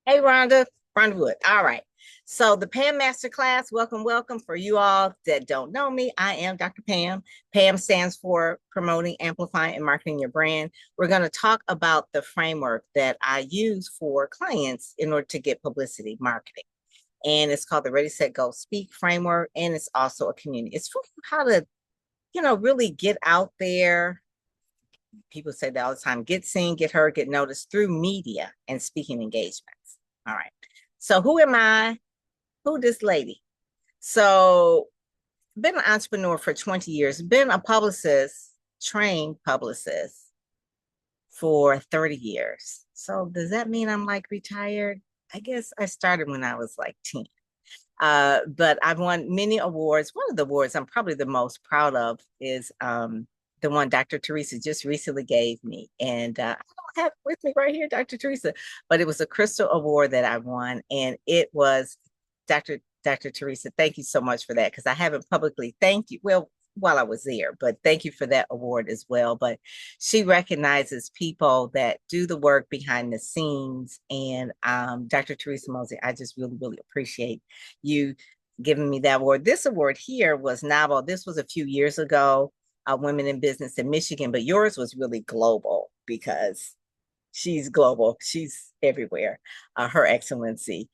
Hey, Rhonda Wood. All right. So the Pam Masterclass, welcome, welcome. For you all that don't know me, I am Dr. Pam. Pam stands for Promoting, Amplifying, and Marketing Your Brand. We're going to talk about the framework that I use for clients in order to get publicity marketing. And it's called the Ready, Set, Go, Speak framework. And it's also a community. It's for how to, really get out there. People say that all the time, get seen, get heard, get noticed through media and speaking engagements. All right. So who am I? Who this lady? So been an entrepreneur for 20 years, been a publicist, trained publicist for 30 years. So does that mean I'm like retired? I guess I started when I was like 10. But I've won many awards. One of the awards I'm probably the most proud of is the one Dr. Teresa just recently gave me. And I don't have it with me right here, Dr. Teresa, but it was a Crystal Award that I won. And it was Dr. Teresa, thank you so much for that because I haven't publicly thanked you. Well, while I was there, but thank you for that award as well. But she recognizes people that do the work behind the scenes. And Dr. Teresa Mosey, I just really, really appreciate you giving me that award. This award here was novel. This was a few years ago, Women in Business in Michigan, but yours was really global because she's global. She's everywhere. Her Excellency,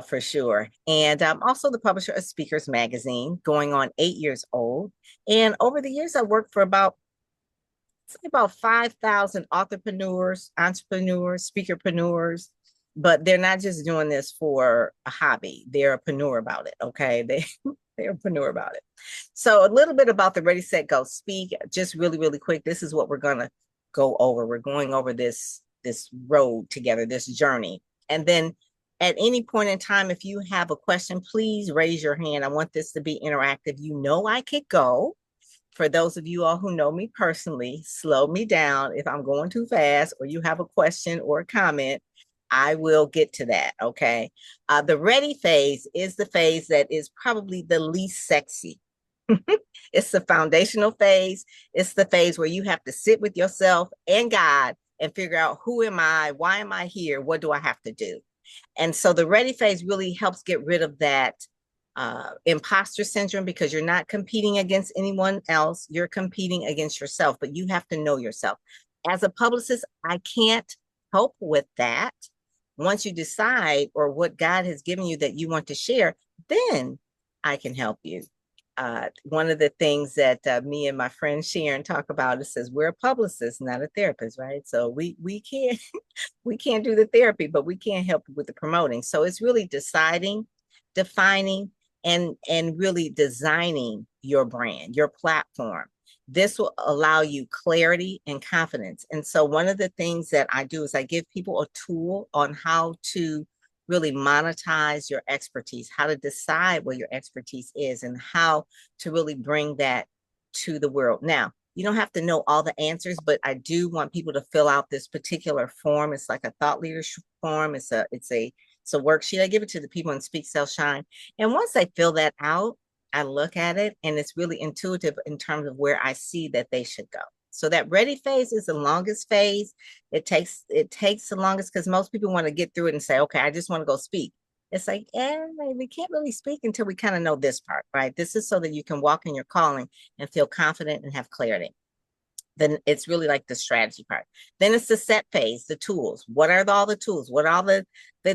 for sure. And I'm also the publisher of Speakers Magazine, going on 8 years old. And over the years, I worked for about 5,000 entrepreneurs, speakerpreneurs, but they're not just doing this for a hobby. They're a preneur about it. Okay. They're a preneur about it. So a little bit about the Ready, Set, Go, Speak, just really, really quick. This is what we're going to go over. We're going over this road together, this journey. And then at any point in time, if you have a question, please raise your hand. I want this to be interactive. I could go. For those of you all who know me personally, slow me down if I'm going too fast or you have a question or a comment. I will get to that. Okay. The ready phase is the phase that is probably the least sexy. It's the foundational phase. It's the phase where you have to sit with yourself and God and figure out who am I? Why am I here? What do I have to do? And so the ready phase really helps get rid of that imposter syndrome because you're not competing against anyone else. You're competing against yourself, but you have to know yourself. As a publicist, I can't help with that. Once you decide or what God has given you that you want to share, then I can help you. One of the things that me and my friend Sharon talk about is says we're a publicist, not a therapist, right? So we can't we can't do the therapy, but we can't help with the promoting. So it's really deciding, defining, and really designing your brand, your platform. This will allow you clarity and confidence. And so one of the things that I do is I give people a tool on how to really monetize your expertise, how to decide what your expertise is, and how to really bring that to the world. Now, you don't have to know all the answers, but I do want people to fill out this particular form. It's like a thought leadership form. It's a worksheet. I give it to the people in Speak Sell Shine. And once they fill that out, I look at it and it's really intuitive in terms of where I see that they should go. So that ready phase is the longest phase. It takes the longest because most people want to get through it and say, okay, I just want to go speak. It's like, we can't really speak until we kind of know this part, right? This is so that you can walk in your calling and feel confident and have clarity. Then it's really like the strategy part. Then it's the set phase, the tools. What are all the tools? What are all the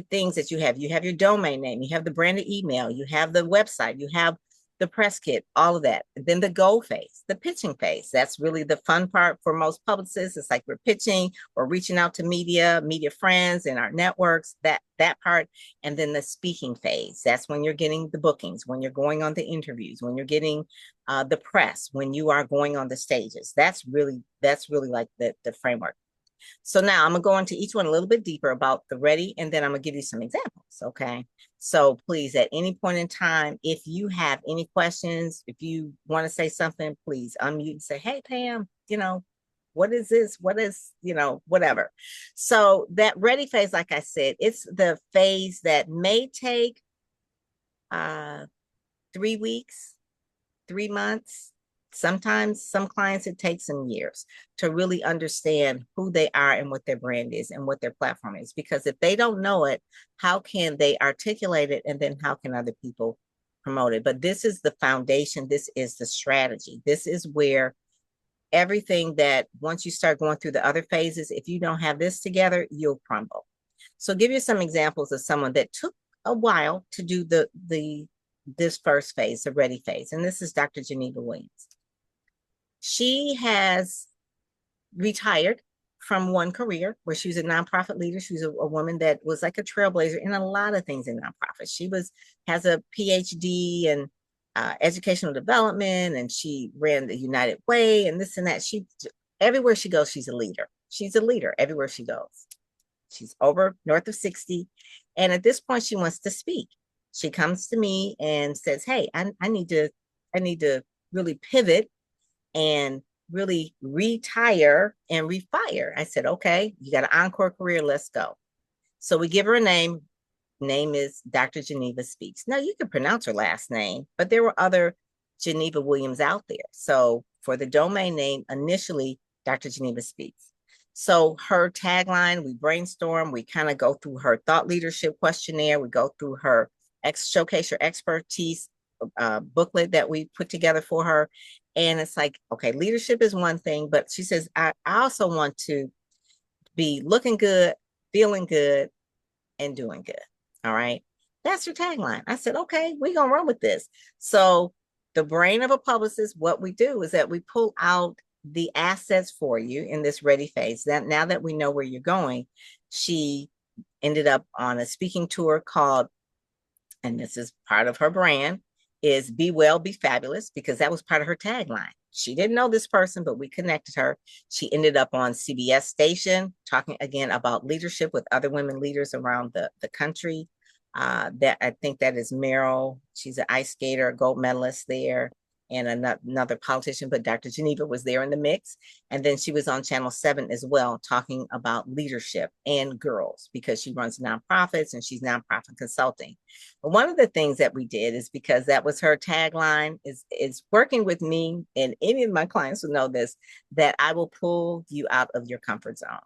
things that you have? You have your domain name, you have the branded email, you have the website, you have the press kit, all of that. Then the go phase, the pitching phase. That's really the fun part for most publicists. It's like we're pitching or reaching out to media friends and our networks, that part. And then the speaking phase. That's when you're getting the bookings, when you're going on the interviews, when you're getting the press, when you are going on the stages. That's really like the framework. So now I'm gonna go into each one a little bit deeper about the ready, and then I'm gonna give you some examples. Okay. So please, at any point in time, if you have any questions, if you want to say something, please unmute and say, "Hey, Pam, what is this? What is, whatever." So that ready phase, like I said, it's the phase that may take uh 3 weeks, 3 months. Sometimes some clients, it takes them years to really understand who they are and what their brand is and what their platform is. Because if they don't know it, how can they articulate it? And then how can other people promote it? But this is the foundation. This is the strategy. This is where everything that once you start going through the other phases, if you don't have this together, you'll crumble. So give you some examples of someone that took a while to do this first phase, the ready phase. And this is Dr. Geneva Williams. She has retired from one career where she was a nonprofit leader. She was a woman that was like a trailblazer in a lot of things in nonprofits. She has a PhD in educational development, and she ran the United Way and this and that. Everywhere she goes, she's a leader. She's a leader everywhere she goes. She's over north of 60. And at this point, she wants to speak. She comes to me and says, hey, I need to really pivot and really retire and refire. I said, okay, you got an encore career, let's go. So we give her a name. Name is Dr. Geneva Speaks. Now you can pronounce her last name, but there were other Geneva Williams out there. So for the domain name, initially, Dr. Geneva Speaks. So her tagline, we brainstorm, we kind of go through her thought leadership questionnaire, we go through her showcase her expertise booklet that we put together for her. And it's like, okay, leadership is one thing, but she says, I also want to be looking good, feeling good, and doing good. All right. That's your tagline. I said, okay, we're going to run with this. So the brain of a publicist, what we do is that we pull out the assets for you in this ready phase. That now that we know where you're going, she ended up on a speaking tour called, and this is part of her brand, is Be Well, Be Fabulous, because that was part of her tagline. She didn't know this person, but we connected her. She ended up on CBS station talking again about leadership with other women leaders around the country. That I think that is Meryl. She's an ice skater, gold medalist there, and another politician, but Dr. Geneva was there in the mix. And then she was on Channel 7 as well, talking about leadership and girls, because she runs nonprofits and she's nonprofit consulting. But one of the things that we did is, because that was her tagline, is working with me, and any of my clients will know this, that I will pull you out of your comfort zone.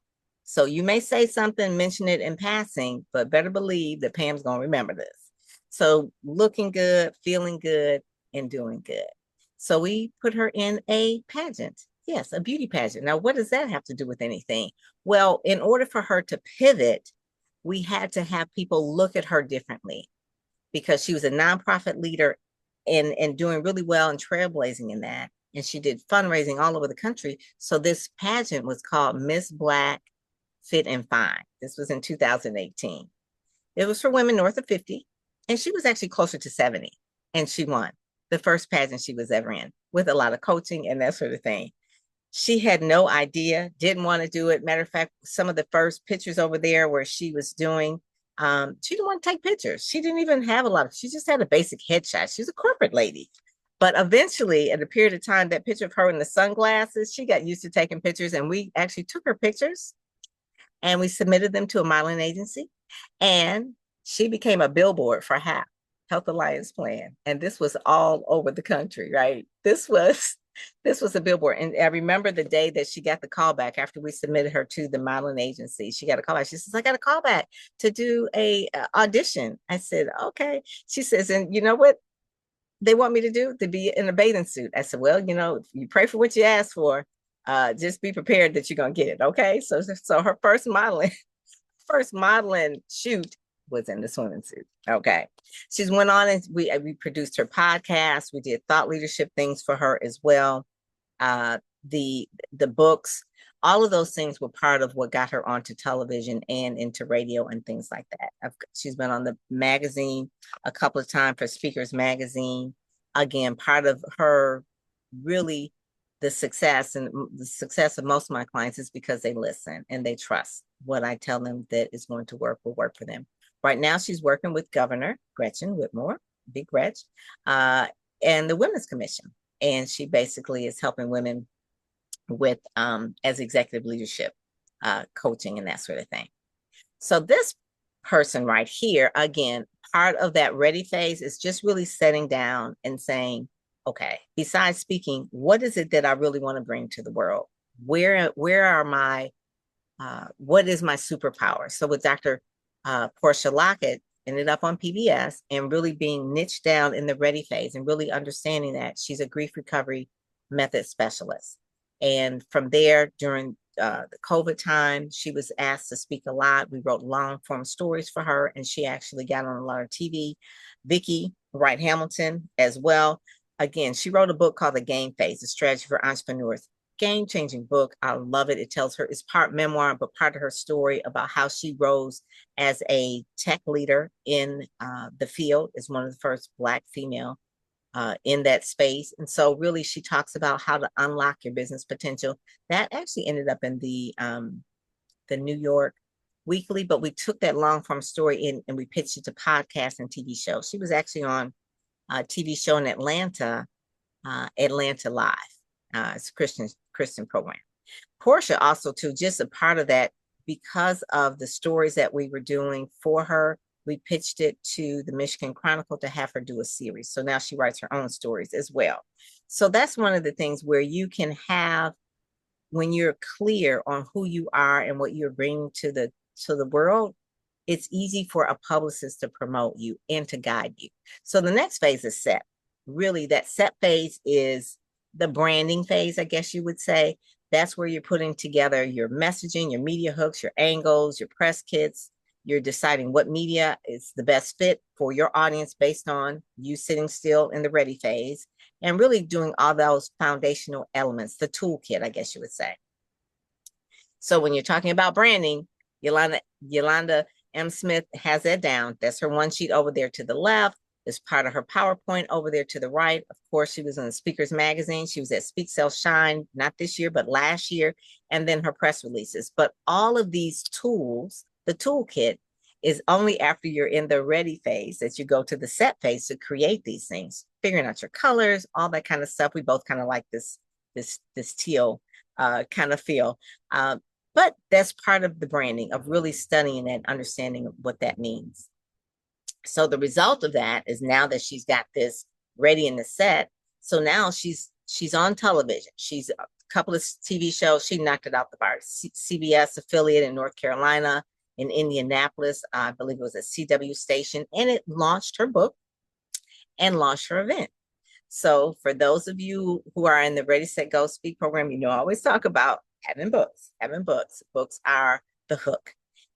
So you may say something, mention it in passing, but better believe that Pam's going to remember this. So looking good, feeling good, and doing good. So we put her in a pageant. Yes, a beauty pageant. Now, what does that have to do with anything? Well, in order for her to pivot, we had to have people look at her differently, because she was a nonprofit leader and doing really well and trailblazing in that. And she did fundraising all over the country. So this pageant was called Miss Black Fit and Fine. This was in 2018. It was for women north of 50, and she was actually closer to 70, and she won the first pageant she was ever in, with a lot of coaching and that sort of thing. She had no idea, didn't want to do it. Matter of fact, some of the first pictures over there where she was doing, she didn't want to take pictures. She didn't even have she just had a basic headshot. She's a corporate lady. But eventually, at a period of time, that picture of her in the sunglasses, she got used to taking pictures, and we actually took her pictures and we submitted them to a modeling agency, and she became a billboard for HAP, Health Alliance Plan. And this was all over the country, right? This was a billboard. And I remember the day that she got the call back after we submitted her to the modeling agency. She got a call back. She says, I got a call back to do a audition. I said, okay. She says, and you know what they want me to do? To be in a bathing suit. I said, well, you pray for what you ask for. Just be prepared that you're going to get it. Okay. So her first modeling shoot was in the swimming suit. Okay. She's went on, and we produced her podcast. We did thought leadership things for her as well. The books, all of those things were part of what got her onto television and into radio and things like that. She's been on the magazine a couple of times for Speakers Magazine. Again, part of her really the success of most of my clients is because they listen and they trust what I tell them that is going to work will work for them. Right now, she's working with Governor Gretchen Whitmer, Big Gretch, and the Women's Commission. And she basically is helping women with as executive leadership, coaching and that sort of thing. So this person right here, again, part of that ready phase is just really setting down and saying, okay, besides speaking, what is it that I really want to bring to the world? Where are my what is my superpower? So with Dr. Portia Lockett, ended up on PBS and really being niched down in the ready phase and really understanding that she's a grief recovery method specialist. And from there, during the COVID time, she was asked to speak a lot. We wrote long form stories for her, and she actually got on a lot of TV. Vicki Wright Hamilton as well. Again, she wrote a book called The Game Phase, a strategy for entrepreneurs. Game-changing book. I love it. It tells her, it's part memoir, but part of her story about how she rose as a tech leader in the field, as one of the first Black female in that space. And so really she talks about how to unlock your business potential. That actually ended up in the New York Weekly, but we took that long form story in and we pitched it to podcasts and TV shows. She was actually on a TV show in Atlanta, Atlanta Live. It's a Christian program. Portia also too, just a part of that, because of the stories that we were doing for her, we pitched it to the Michigan Chronicle to have her do a series. So now she writes her own stories as well. So that's one of the things where you can have, when you're clear on who you are and what you're bringing to the world, it's easy for a publicist to promote you and to guide you. So the next phase is set. Really, that set phase is the branding phase, I guess you would say. That's where you're putting together your messaging, your media hooks, your angles, your press kits. You're deciding what media is the best fit for your audience based on you sitting still in the ready phase, and really doing all those foundational elements, the toolkit, I guess you would say. So when you're talking about branding, Yolanda M. Smith has that down. That's her one sheet over there to the left. Is part of her PowerPoint over there to the right. Of course, she was in the Speakers Magazine. She was at Speak Sell Shine, not this year, but last year, and then her press releases. But all of these tools, the toolkit, is only after you're in the ready phase that you go to the set phase to create these things, figuring out your colors, all that kind of stuff. We both kind of like this teal kind of feel. But that's part of the branding, of really studying and understanding what that means. So the result of that is, now that she's got this ready in the set, so now she's on television. She's a couple of TV shows. She knocked it out the park. CBS affiliate in North Carolina, in Indianapolis, I believe it was a CW station, and it launched her book and launched her event. So for those of you who are in the Ready, Set, Go, Speak program, you know, I always talk about having books. Books are the hook.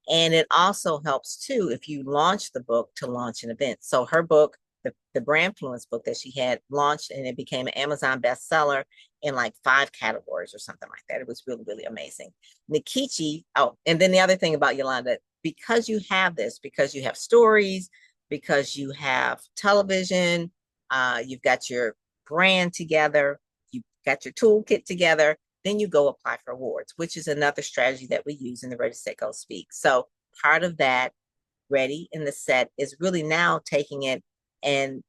And it also helps too, if you launch the book, to launch an event. So her book, the Brandfluence book that she had launched, and it became an Amazon bestseller in like 5 categories or something like that. It was really, really amazing. Nikichi, oh, and then the other thing about Yolanda, because you have this, because you have stories, because you have television, you've got your brand together, you've got your toolkit together, then you go apply for awards, which is another strategy that we use in the Ready, Set, Go, Speak. So part of that ready in the set is really now taking it and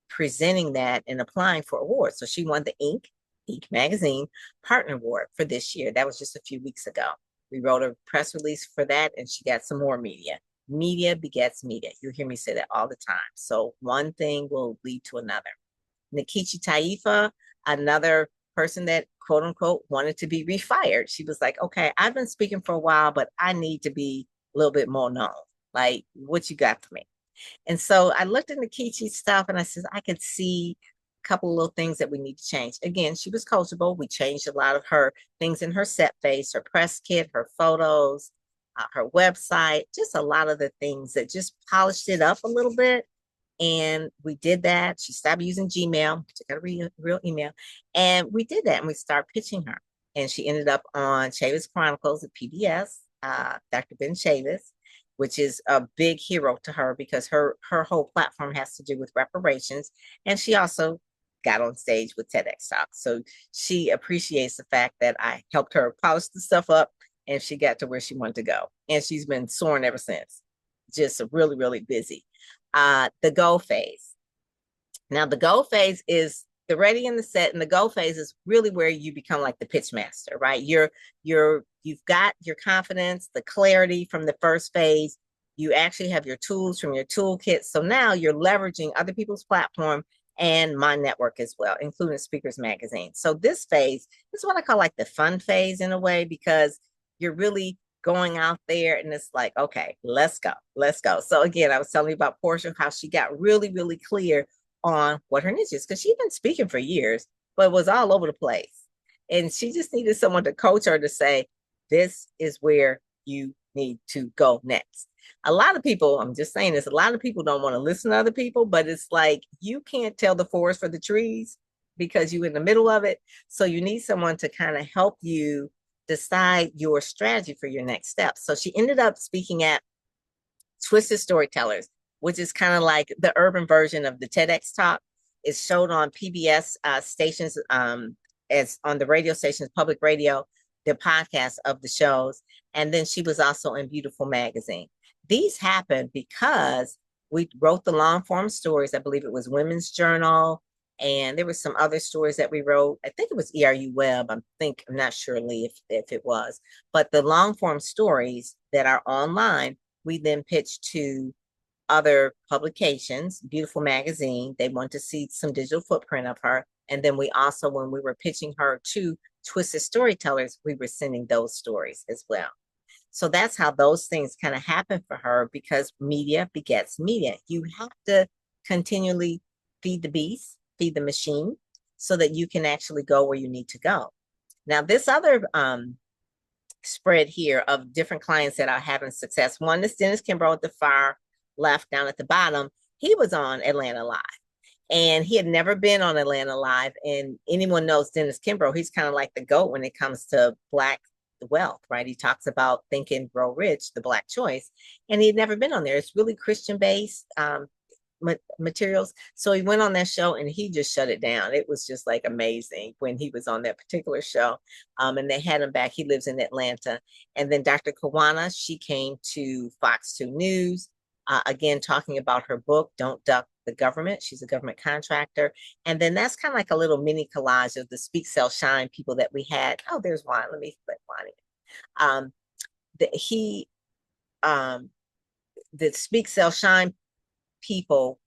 presenting that and applying for awards. So she won the Inc. Magazine Partner Award for this year. That was just a few weeks ago. We wrote a press release for that, and she got some more media. Media begets media. You'll hear me say that all the time. So one thing will lead to another. Nikichi Taifa, another person that quote unquote wanted to be refired. She was like, okay, I've been speaking for a while, but I need to be a little bit more known. Like, what you got for me? And so I looked at Nikichi's stuff and I said, I could see a couple of little things that we need to change. Again, she was coachable. We changed a lot of her things in her set face, her press kit, her photos, her website, just a lot of the things that just polished it up a little bit. And we did that. She stopped using Gmail. She got a real email. And we did that. And we started pitching her. And she ended up on Chavis Chronicles at PBS, Dr. Ben Chavis, which is a big hero to her because her whole platform has to do with reparations. And she also got on stage with TEDx Talk. So she appreciates the fact that I helped her polish the stuff up and she got to where she wanted to go. And she's been soaring ever since. Just really, really busy. The go phase. Now, the go phase is the ready and the set, and the go phase is really where you become like the pitch master, right? You've got your confidence, the clarity from the first phase. You actually have your tools from your toolkit. So now you're leveraging other people's platform and my network as well, including Speakers Magazine. So this phase is what I call like the fun phase in a way, because you're really going out there and it's like, okay, let's go, let's go. So again, I was telling you about Portia, how she got really, really clear on what her niche is, because she'd been speaking for years, but was all over the place. And she just needed someone to coach her to say, this is where you need to go next. A lot of people, I'm just saying this, a lot of people don't want to listen to other people, but it's like you can't tell the forest for the trees because you're in the middle of it. So you need someone to kind of help you decide your strategy for your next step. So she ended up speaking at Twisted Storytellers, which is kind of like the urban version of the TEDx talk. It's showed on PBS stations, as on the radio stations, public radio, the podcast of the shows. And then she was also in Beautiful Magazine. These happened because we wrote the long form stories. I believe it was Women's Journal, and there were some other stories that we wrote. I think it was ERU Web. I'm not sure, Lee, if it was, but the long form stories that are online, we then pitched to other publications, Beautiful Magazine. They want to see some digital footprint of her. And then we also, when we were pitching her to Twisted Storytellers, we were sending those stories as well. So that's how those things kind of happen for her, because media begets media. You have to continually feed the beast, feed the machine, so that you can actually go where you need to go. Now, this other spread here of different clients that are having success. One is Dennis Kimbrough at the far left down at the bottom. He was on Atlanta Live, and he had never been on Atlanta Live. And anyone knows Dennis Kimbrough, he's kind of like the GOAT when it comes to Black wealth, right? He talks about Think and Grow Rich, the Black choice, and he had never been on there. It's really Christian based materials. So he went on that show and he just shut it down. It was just like amazing when he was on that particular show. And they had him back. He lives in Atlanta. And then Dr. Kawana, she came to Fox 2 News, again, talking about her book, Don't Duck the Government. She's a government contractor. And then that's kind of like a little mini collage of the Speak, Sell, Shine people that we had. Oh, there's Juan. Let me put Juan in. The Speak, Sell, Shine people,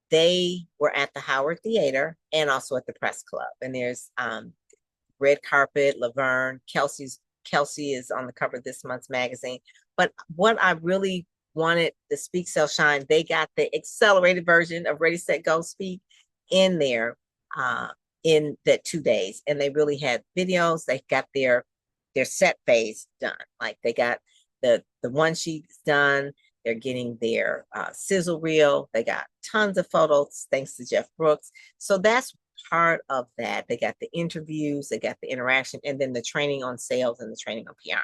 they were at the Howard Theater and also at the Press Club. And there's Red Carpet, Laverne, Kelsey is on the cover of this month's magazine. But what I really wanted, the Speak, Sell, Shine, they got the accelerated version of Ready, Set, Go, Speak in there in that 2 days. And they really had videos. They got their set phase done. Like they got the one sheets done. They're getting their sizzle reel. They got tons of photos thanks to Jeff Brooks. So that's part of that. They got the interviews, they got the interaction, and then the training on sales and the training on P.A.M.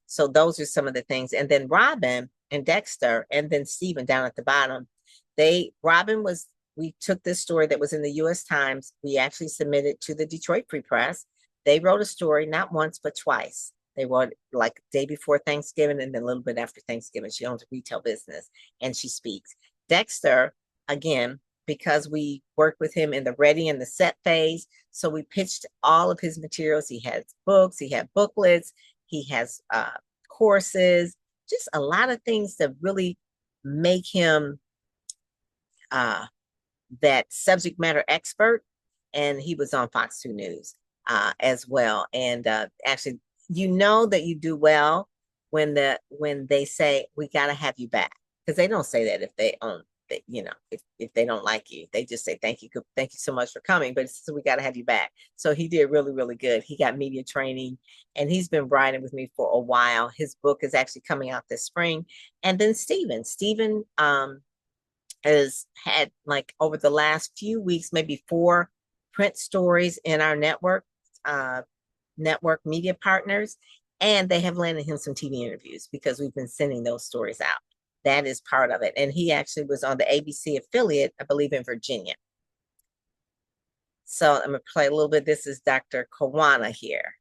So those are some of the things. And then Robin and Dexter and then Stephen down at the bottom, we took this story that was in the U.S. Times. We actually submitted to the Detroit Free Press. They wrote a story not once, but twice. They wrote like day before Thanksgiving and then a little bit after Thanksgiving. She owns a retail business and she speaks. Dexter, again, because we worked with him in the ready and the set phase. So we pitched all of his materials. He has books, he had booklets, he has courses, just a lot of things that really make him that subject matter expert. And he was on Fox 2 News as well. And actually, you know that you do well when they say we got to have you back, because they don't say that if they own, if they don't like you. They just say thank you so much for coming, but we got to have you back. So he did really, really good. He got media training and he's been writing with me for a while. His book is actually coming out this spring. And then Stephen has had, like, over the last few weeks, maybe 4 print stories in our network media partners, and they have landed him some TV interviews because we've been sending those stories out. That is part of it. And he actually was on the ABC affiliate, I believe, in Virginia. So I'm going to play a little bit. This is Dr. Kawana here.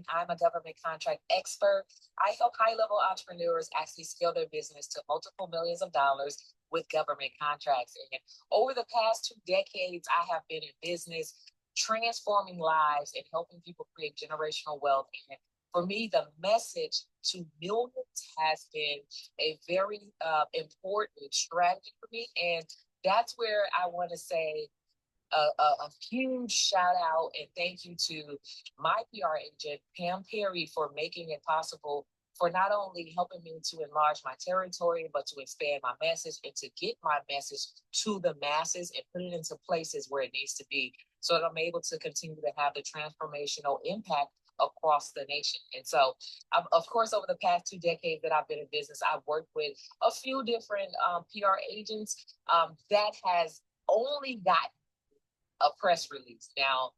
I'm a government contract expert. I help high-level entrepreneurs actually scale their business to multiple millions of dollars with government contracts. And over the past 2 decades, I have been in business, transforming lives and helping people create generational wealth. And for me, the message to millions has been a very important strategy for me. And that's where I want to say a huge shout out and thank you to my PR agent, Pam Perry, for making it possible for not only helping me to enlarge my territory, but to expand my message and to get my message to the masses and put it into places where it needs to be so that I'm able to continue to have the transformational impact across the nation. And so, of course, over the past 2 decades that I've been in business, I've worked with a few different PR agents that has only got a press release. Now,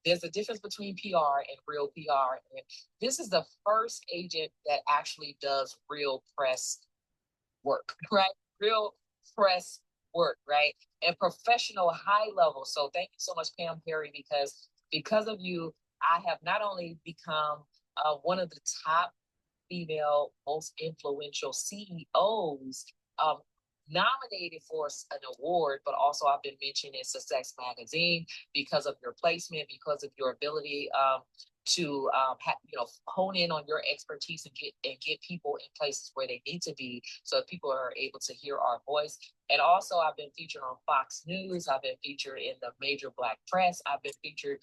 there's a difference between PR and real PR. And this is the first agent that actually does real press work, right? Real press work, right? And professional high level. So thank you so much, Pam Perry, because of you, I have not only become one of the top female most influential CEOs nominated for an award, but also I've been mentioned in Success Magazine because of your placement, because of your ability to hone in on your expertise and get people in places where they need to be, so that people are able to hear our voice. And also, I've been featured on Fox News. I've been featured in the major Black press. I've been featured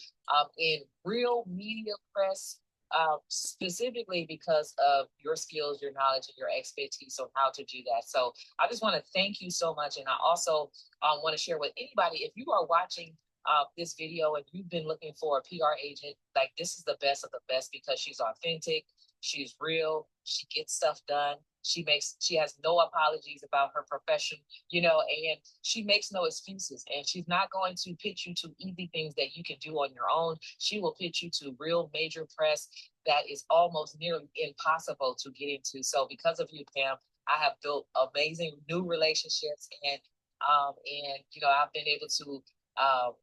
in real media press. Specifically because of your skills, your knowledge, and your expertise on how to do that. So I just want to thank you so much. And I also want to share with anybody, if you are watching this video and you've been looking for a PR agent, like, this is the best of the best because she's authentic, she's real, she gets stuff done. She has no apologies about her profession, and she makes no excuses. And she's not going to pitch you to easy things that you can do on your own. She will pitch you to real major press that is almost nearly impossible to get into. So because of you, Pam, I have built amazing new relationships, and I've been able to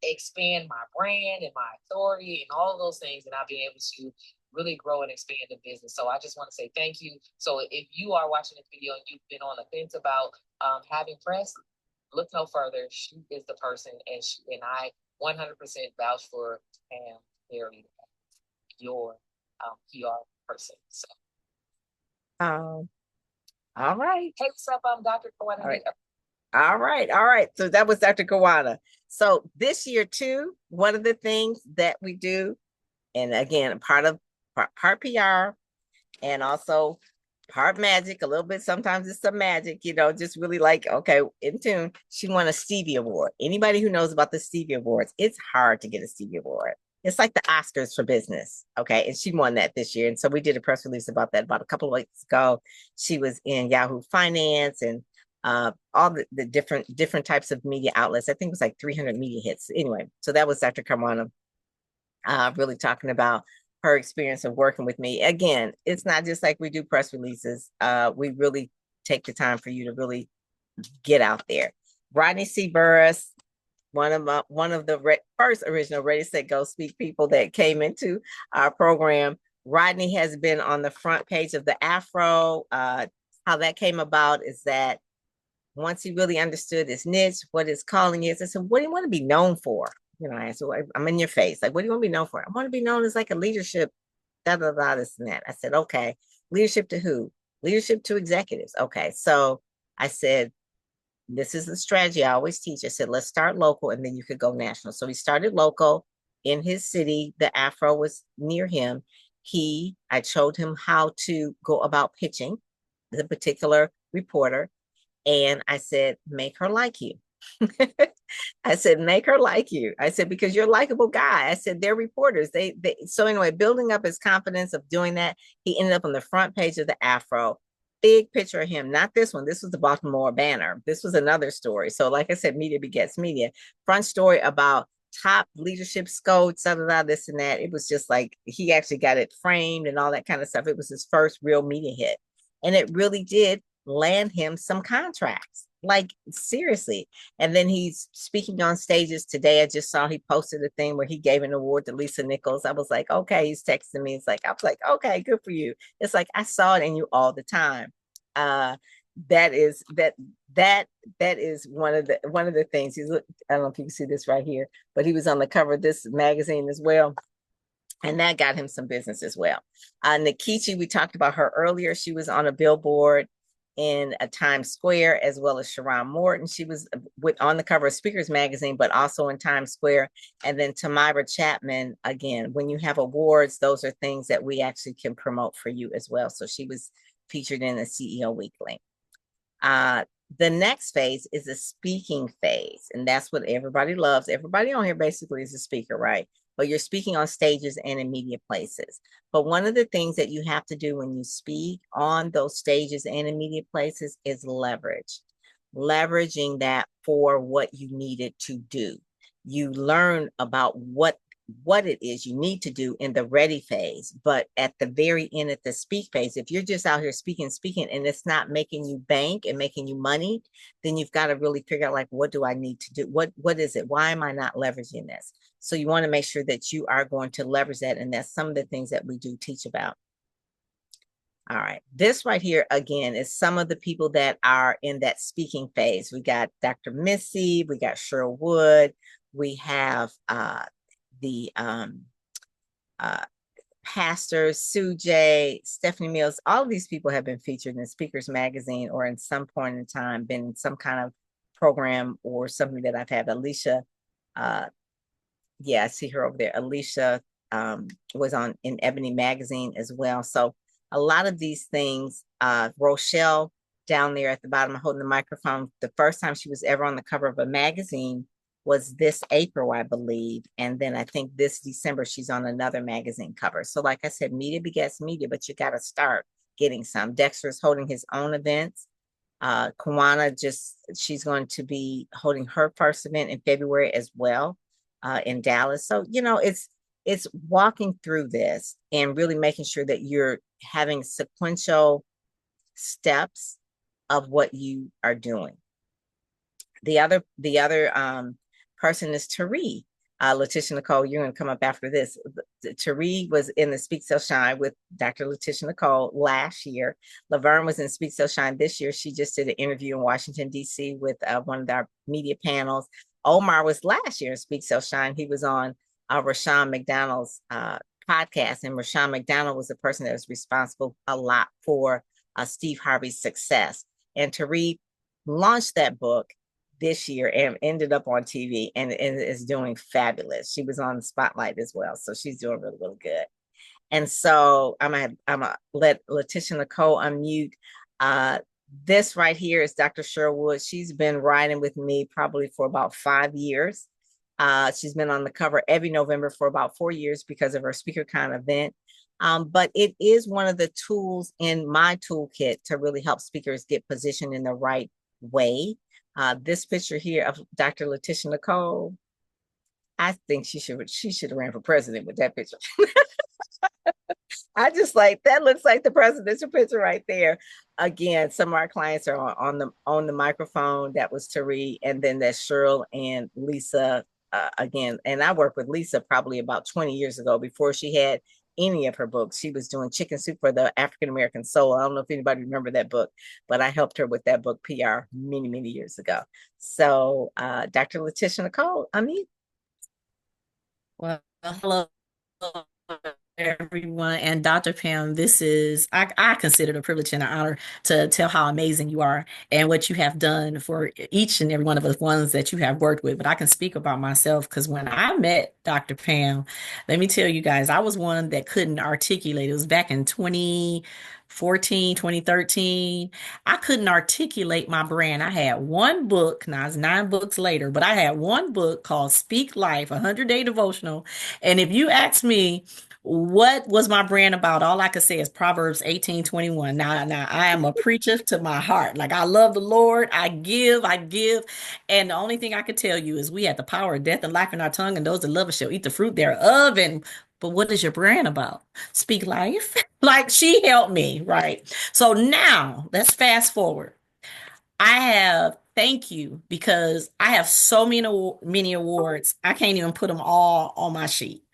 expand my brand and my authority and all of those things, and I've been able to really grow and expand the business. So I just want to say thank you. So if you are watching this video and you've been on the fence about having press, look no further. She is the person, and I 100% vouch for Pam Perry, your PR person. So, all right. hey, what's up? I'm Dr. Kawana. All right. So that was Dr. Kawana. So this year too, one of the things that we do, and again, part PR and also part magic, a little bit. Sometimes it's some magic, just really like, okay, in tune. She won a Stevie Award. Anybody who knows about the Stevie Awards, it's hard to get a Stevie Award. It's like the Oscars for business. Okay. And she won that this year. And so we did a press release about that about a couple of weeks ago. She was in Yahoo Finance and all the different types of media outlets. I think it was like 300 media hits. Anyway, so that was Dr. Karmana really talking about her experience of working with me. Again, it's not just like we do press releases. We really take the time for you to really get out there. Rodney C. Burris, one of the first original Ready, Set, Go Speak people that came into our program. Rodney has been on the front page of the Afro. How that came about is that once he really understood his niche, what his calling is, I said, what do you want to be known for? I said, I'm in your face. Like, what do you want to be known for? I want to be known as like a leadership, this and that. I said, okay, leadership to who? Leadership to executives. Okay. So I said, this is the strategy I always teach. I said, let's start local and then you could go national. So we started local in his city. The Afro was near him. I showed him how to go about pitching the particular reporter. And I said, make her like you. I said, make her like you. I said, because you're a likable guy. I said, they're reporters. So anyway, building up his confidence of doing that, he ended up on the front page of the Afro. Big picture of him, not this one. This was the Baltimore Banner. This was another story. So like I said, media begets media. Front story about top leadership scopes, this and that. It was just like, he actually got it framed and all that kind of stuff. It was his first real media hit. And it really did land him some contracts, like seriously. And then he's speaking on stages today. I just saw he posted a thing where he gave an award to Lisa Nichols. I was like, okay, he's texting me. I was like, okay, good for you. It's like, I saw it in you all the time. That is one of the things. I don't know if you can see this right here, but he was on the cover of this magazine as well. And that got him some business as well. Nikichi, we talked about her earlier. She was on a billboard in a Times Square, as well as Sharon Morton. She was on the cover of Speakers Magazine, but also in Times Square. And then Tamira Chapman, again, when you have awards, those are things that we actually can promote for you as well. So she was featured in the CEO Weekly. The next phase is the speaking phase, and that's what everybody loves. Everybody on here basically is a speaker, right? But you're speaking on stages and in media places. But one of the things that you have to do when you speak on those stages and in media places is leveraging that for what you needed to do. You learn about what it is you need to do in the ready phase, but at the very end, at the speak phase, if you're just out here speaking and it's not making you bank and making you money, then you've got to really figure out, like, what do I need to do? What is it? Why am I not leveraging this? So you want to make sure that you are going to leverage that, and that's some of the things that we do teach about. All right, this right here again is some of the people that are in that speaking phase. We got Dr. Missy, we got Cheryl Wood, we have the pastors, Sue J, Stephanie Mills. All of these people have been featured in Speakers Magazine or in some point in time been in some kind of program or something that I've had. Alicia, yeah, I see her over there. Alicia was on in Ebony Magazine as well. So a lot of these things, Rochelle down there at the bottom holding the microphone, the first time she was ever on the cover of a magazine was this April, I believe. And then I think this December, she's on another magazine cover. So like I said, media begets media, but you got to start getting some. Dexter is holding his own events. Kawana she's going to be holding her first event in February as well in Dallas. So, it's walking through this and really making sure that you're having sequential steps of what you are doing. The other person is Tari. Letitia Nicole, you're going to come up after this. Tari was in the Speak So Shine with Dr. Letitia Nicole last year. Laverne was in Speak So Shine this year. She just did an interview in Washington, D.C. with one of our media panels. Omar was last year in Speak So Shine. He was on Rashawn McDonald's podcast, and Rashawn McDonald was the person that was responsible a lot for Steve Harvey's success. And Tari launched that book this year and ended up on TV and is doing fabulous. She was on the spotlight as well. So she's doing really, really good. And so I'm gonna let Letitia Nicole unmute. This right here is Dr. Cheryl Wood. She's been riding with me probably for about 5 years. She's been on the cover every November for about 4 years because of her SpeakerCon event. But it is one of the tools in my toolkit to really help speakers get positioned in the right way. This picture here of Dr. Letitia Nicole, I think she should have ran for president with that picture. I just like that looks like the presidential picture right there. Again, some of our clients are on the microphone. That was Tari, and then that's Cheryl and Lisa again. And I worked with Lisa probably about 20 years ago before she had any of her books. She was doing Chicken Soup for the African American Soul. I don't know if anybody remember that book, but I helped her with that book, PR, many, many years ago. So Dr. Letitia Nicole, Well, hello, everyone. And Dr. Pam, I consider it a privilege and an honor to tell how amazing you are and what you have done for each and every one of us ones that you have worked with. But I can speak about myself because when I met Dr. Pam, let me tell you guys, I was one that couldn't articulate. It was back in 2014, 2013. I couldn't articulate my brand. I had one book, now it's 9 books later, but I had one book called Speak Life, 100-day devotional. And if you ask me, what was my brand about? All I could say is Proverbs 18:21. Now I am a preacher to my heart. Like I love the Lord. I give. And the only thing I could tell you is we had the power of death and life in our tongue, and those that love us shall eat the fruit thereof. But what is your brand about? Speak life. Like she helped me, right? So now let's fast forward. Thank you because I have so many awards. I can't even put them all on my sheet.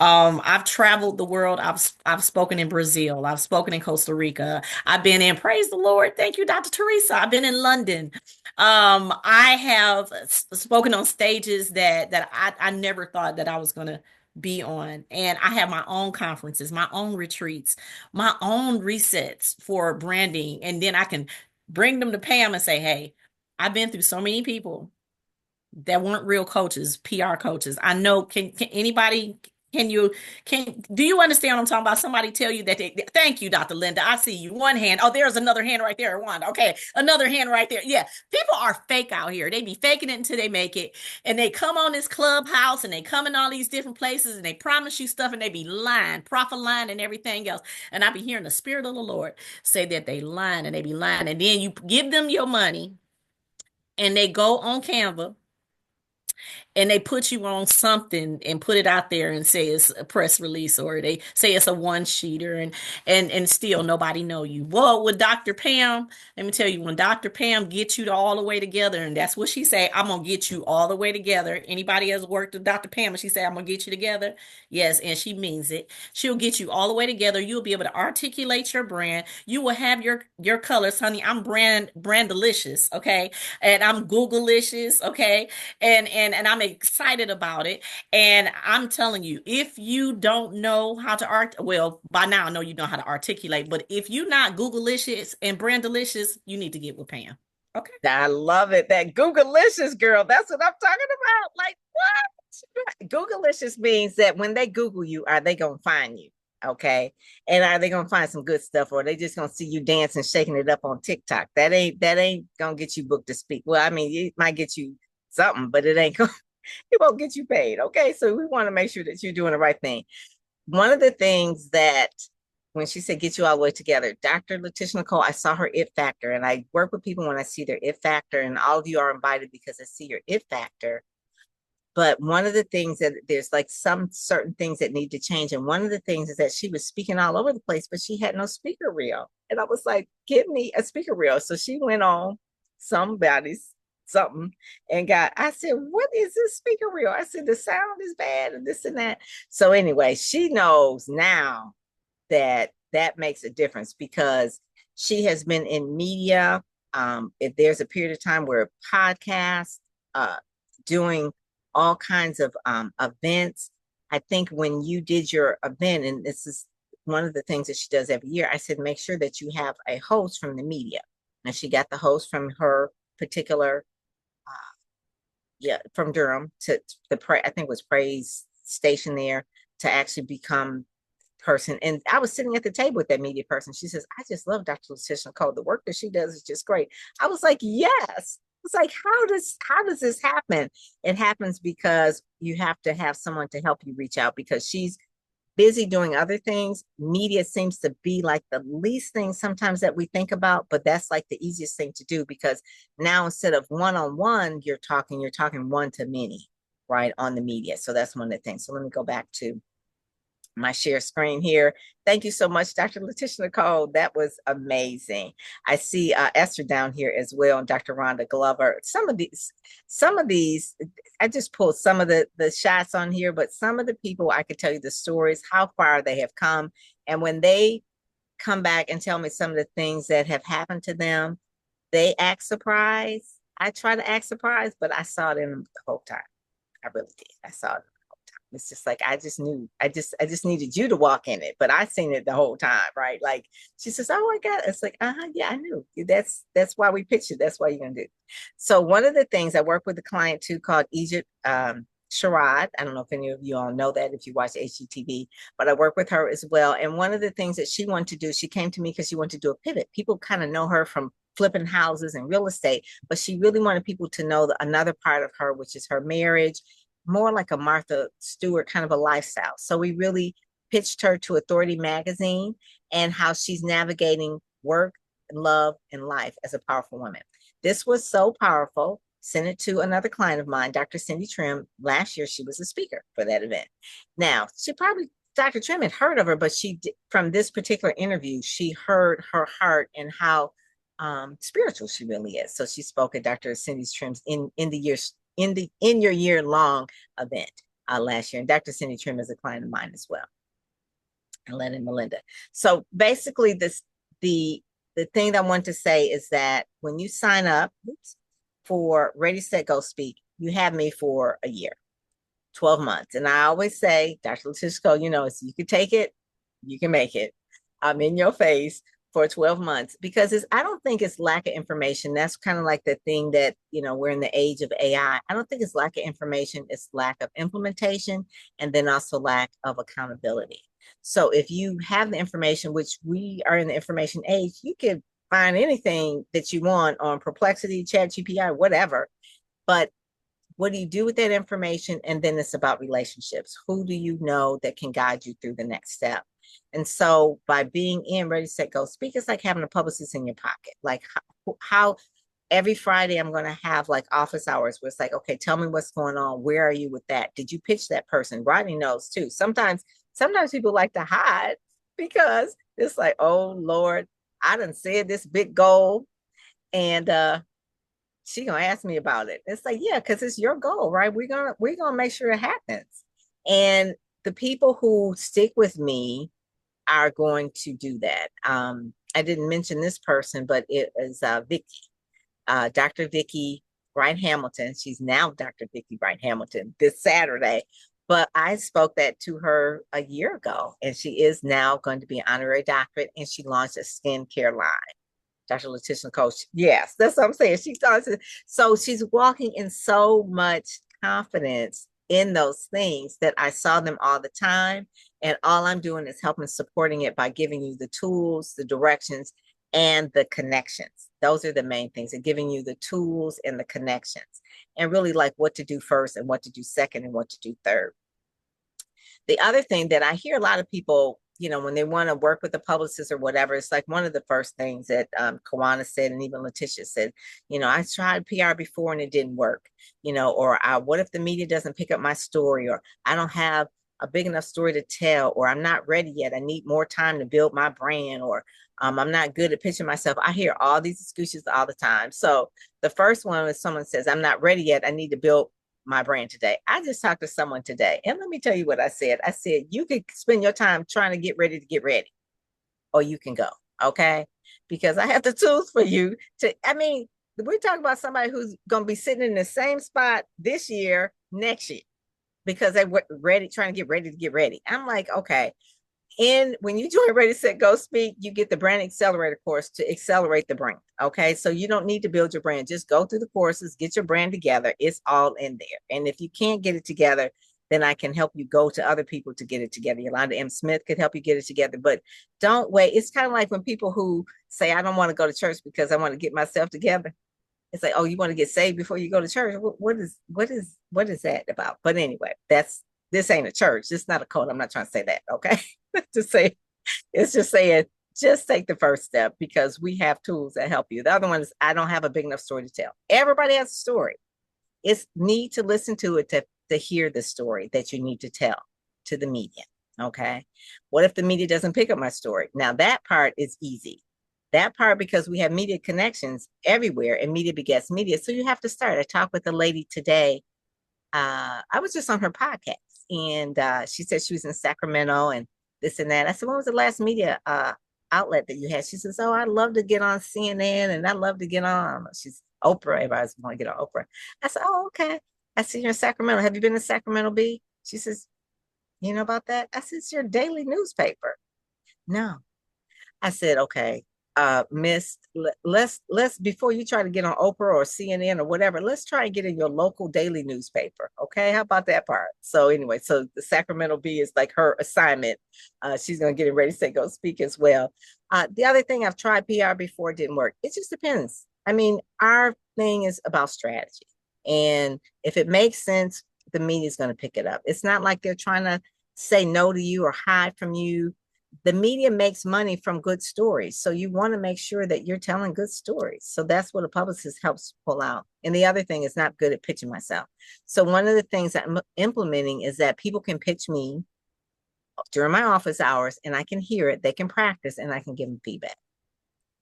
I've traveled the world. I've spoken in Brazil. I've spoken in Costa Rica. I've been in, praise the Lord. Thank you, Dr. Teresa. I've been in London. I have spoken on stages that I never thought that I was going to be on. And I have my own conferences, my own retreats, my own resets for branding. And then I can Bring them to Pam and say, hey, I've been through so many people that weren't real coaches, PR coaches. I know, can anybody, do you understand what I'm talking about? Somebody tell you that thank you, Dr. Linda. I see you. One hand. Oh, there's another hand right there. One. Okay. Another hand right there. Yeah. People are fake out here. They be faking it until they make it. And they come on this clubhouse and they come in all these different places and they promise you stuff and they be lying, prophet lying and everything else. And I be hearing the spirit of the Lord say that they lying and they be lying. And then you give them your money and they go on Canva and they put you on something and put it out there and say it's a press release or they say it's a one sheeter and still nobody know you. Well, with Dr. Pam, let me tell you, when Dr. Pam gets you to all the way together, and that's what she say, I'm gonna get you all the way together. Anybody has worked with Dr. Pam and she say I'm gonna get you together? Yes, and she means it. She'll get you all the way together. You'll be able to articulate your brand. You will have your colors, honey. I'm brand delicious, okay? And I'm Googleicious, okay? And I'm excited about it. And I'm telling you, if you don't know how to well, by now I know you know how to articulate, but if you're not Googleicious and brand delicious, you need to get with Pam. Okay. I love it. That Googleicious, girl. That's what I'm talking about. Like, what? Googleicious means that when they Google you, are they gonna find you? Okay. And are they gonna find some good stuff, or are they just gonna see you dancing, shaking it up on TikTok? That ain't gonna get you booked to speak. Well, I mean, it might get you something, but it ain't gonna it won't get you paid. Okay. So we want to make sure that you're doing the right thing. One of the things that when she said get you all the way together, Dr. Letitia Nicole, I saw her it factor, and I work with people when I see their it factor, and all of you are invited because I see your it factor. But one of the things that there's like some certain things that need to change. And one of the things is that she was speaking all over the place, but she had no speaker reel. And I was like, give me a speaker reel. So she went on somebody's something and I said, what is this speaker reel? I said, the sound is bad and this and that. So anyway, she knows now that that makes a difference because she has been in media. If there's a period of time where podcasts, doing all kinds of events. I think when you did your event, and this is one of the things that she does every year, I said, make sure that you have a host from the media. And she got the host from her particular, from Durham to I think it was Praise Station there to actually become person. And I was sitting at the table with that media person. She says, I just love Dr. Letitia Nicole. The work that she does is just great. I was like, yes. It's like, how does this happen? It happens because you have to have someone to help you reach out because she's busy doing other things. Media seems to be like the least thing sometimes that we think about, but that's like the easiest thing to do because now instead of one-on-one, you're talking one to many, right, on the media. So that's one of the things. So let me go back to my share screen here. Thank you so much, Dr. Letitia Nicole. That was amazing. I see Esther down here as well, and Dr. Rhonda Glover. Some of these, I just pulled some of the shots on here, but some of the people, I could tell you the stories, how far they have come. And when they come back and tell me some of the things that have happened to them, they act surprised. I try to act surprised, but I saw it in them the whole time. I really did. I saw it. It's just like I just knew I just needed you to walk in it, but I seen it the whole time, right? Like she says, "Oh my God!" It's like, yeah, I knew. That's why we pitched it. That's why you're gonna do. So one of the things I work with a client too called Egypt Sherrod. I don't know if any of you all know that if you watch HGTV, but I work with her as well. And one of the things that she wanted to do, she came to me because she wanted to do a pivot. People kind of know her from flipping houses and real estate, but she really wanted people to know another part of her, which is her marriage, more like a Martha Stewart kind of a lifestyle. So we really pitched her to Authority Magazine and how she's navigating work, love, and life as a powerful woman. This was so powerful. Sent it to another client of mine, Dr. Cindy Trim. Last year, she was a speaker for that event. Now, Dr. Trim had heard of her, but from this particular interview, she heard her heart and how spiritual she really is. So she spoke at Dr. Cindy Trim's in your year-long event last year. And Dr. Cindy Trim is a client of mine as well. And Len and Melinda. So basically the thing that I want to say is that when you sign up for Ready, Set, Go Speak, you have me for a year, 12 months. And I always say, Dr. Letitia, you know, so you can take it, you can make it. I'm in your face, for 12 months because I don't think it's lack of information. That's kind of like the thing that, we're in the age of AI. I don't think it's lack of information, it's lack of implementation and then also lack of accountability. So if you have the information, which we are in the information age, you can find anything that you want on Perplexity, ChatGPT, whatever. But what do you do with that information? And then it's about relationships. Who do you know that can guide you through the next step? And so by being in Ready, Set, Go, Speak, it's like having a publicist in your pocket. Like how every Friday I'm going to have like office hours where it's like, okay, tell me what's going on. Where are you with that? Did you pitch that person? Rodney knows too. Sometimes people like to hide because it's like, oh Lord, I done said this big goal and she gonna ask me about it. It's like, yeah, because it's your goal, right? We're gonna make sure it happens. And the people who stick with me are going to do that. I didn't mention this person, but it is Vicky, Dr. Vicky Wright Hamilton. She's now Dr. Vicky Wright Hamilton this Saturday. But I spoke that to her a year ago, and she is now going to be an honorary doctorate, and she launched a skincare line. Dr. Letitia Coach. Yes, that's what I'm saying. So she's walking in so much confidence in those things that I saw them all the time. And all I'm doing is helping supporting it by giving you the tools, the directions, and the connections. Those are the main things, and giving you the tools and the connections, and really like what to do first and what to do second and what to do third. The other thing that I hear a lot of people, when they want to work with a publicist or whatever, it's like one of the first things that Kawana said, and even Letitia said, I tried PR before and it didn't work, or what if the media doesn't pick up my story, or I don't have a big enough story to tell, or I'm not ready yet. I need more time to build my brand, or I'm not good at pitching myself. I hear all these excuses all the time. So the first one is someone says, I'm not ready yet. I need to build my brand today. I just talked to someone today, and let me tell you what I said. I said, you could spend your time trying to get ready, or you can go. Okay. Because I have the tools for you we're talking about somebody who's going to be sitting in the same spot this year, next year, because they're trying to get ready to get ready. I'm like, okay. And when you join Ready, Set, Go, Speak, you get the Brand Accelerator course to accelerate the brand. Okay. So you don't need to build your brand. Just go through the courses, get your brand together. It's all in there. And if you can't get it together, then I can help you go to other people to get it together. Yolanda M. Smith could help you get it together, but don't wait. It's kind of like when people who say, I don't want to go to church because I want to get myself together. It's like, oh, you want to get saved before you go to church? What is that about? But anyway, this ain't a church. It's not a cult. I'm not trying to say that. Okay. It's just saying, just take the first step because we have tools that help you. The other one is, I don't have a big enough story to tell. Everybody has a story. It's need to listen to it to hear the story that you need to tell to the media. Okay. What if the media doesn't pick up my story? Now that part is easy. That part, because we have media connections everywhere and media begets media. So you have to start. I talked with a lady today. I was just on her podcast, and she said she was in Sacramento and this and that. I said, when was the last media outlet that you had? She says, oh, I'd love to get on CNN and I'd love to get on. She's Oprah. Everybody's want to get on Oprah. I said, oh, okay. I see you're in Sacramento. Have you been to Sacramento Bee? She says, you know about that? I said, it's your daily newspaper. No. I said, okay, Miss, let's before you try to get on Oprah or CNN or whatever, let's try and get in your local daily newspaper. Okay, how about that part? So anyway, so the Sacramento Bee is like her assignment. She's gonna get it ready to go speak as well. The other thing, I've tried PR before, it didn't work. It just depends. I mean, our thing is about strategy, and if it makes sense, the media is going to pick it up. It's not like they're trying to say no to you or hide from you. The media makes money from good stories. So you want to make sure that you're telling good stories. So that's what a publicist helps pull out. And the other thing is not good at pitching myself. So one of the things that I'm implementing is that people can pitch me during my office hours and I can hear it, they can practice, and I can give them feedback.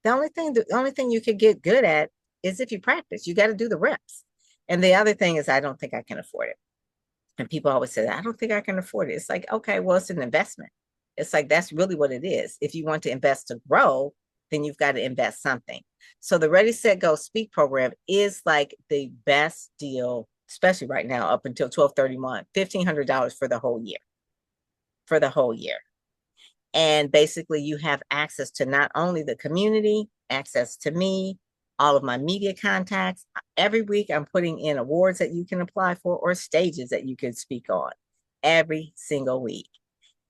The only thing you could get good at is if you practice. You got to do the reps. And the other thing is, I don't think I can afford it. And people always say, I don't think I can afford it. It's like, okay, well, it's an investment. It's like, that's really what it is. If you want to invest to grow, then you've got to invest something. So the Ready, Set, Go, Speak program is like the best deal, especially right now, up until 12/31, $1,500 for the whole year. For the whole year. And basically, you have access to not only the community, access to me, all of my media contacts. Every week, I'm putting in awards that you can apply for or stages that you can speak on every single week.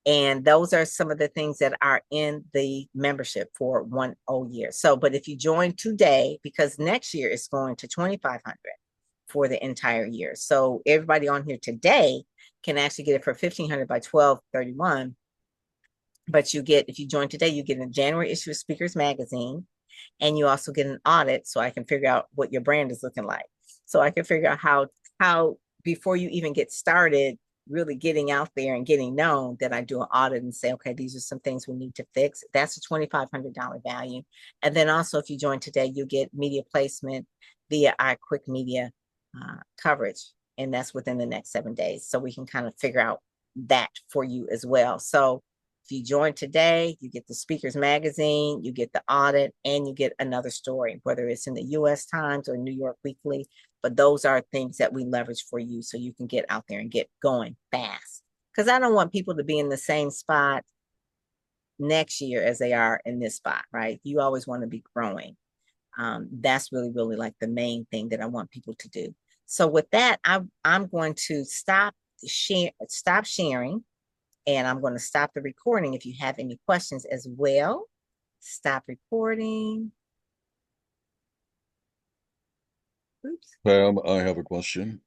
And those are some of the things that are in the membership for 1 whole year. So, but if you join today, because next year is going to 2,500 for the entire year. So everybody on here today can actually get it for 1,500 by 12/31. But you get, if you join today, you get a January issue of Speakers Magazine, and you also get an audit, so I can figure out what your brand is looking like. So I can figure out how before you even get started, really getting out there and getting known, that I do an audit and say, okay, these are some things we need to fix. That's a $2,500 value. And then also, if you join today, you get media placement via our quick media coverage, and that's within the next 7 days. So we can kind of figure out that for you as well. So if you join today, you get the Speakers Magazine, you get the audit, and you get another story, whether it's in the US Times or New York Weekly. But those are things that we leverage for you so you can get out there and get going fast. Because I don't want people to be in the same spot next year as they are in this spot, right? You always want to be growing. That's really, really like the main thing that I want people to do. So with that, I'm going to stop sharing. And I'm going to stop the recording if you have any questions as well. Stop recording. Oops. Pam, I have a question.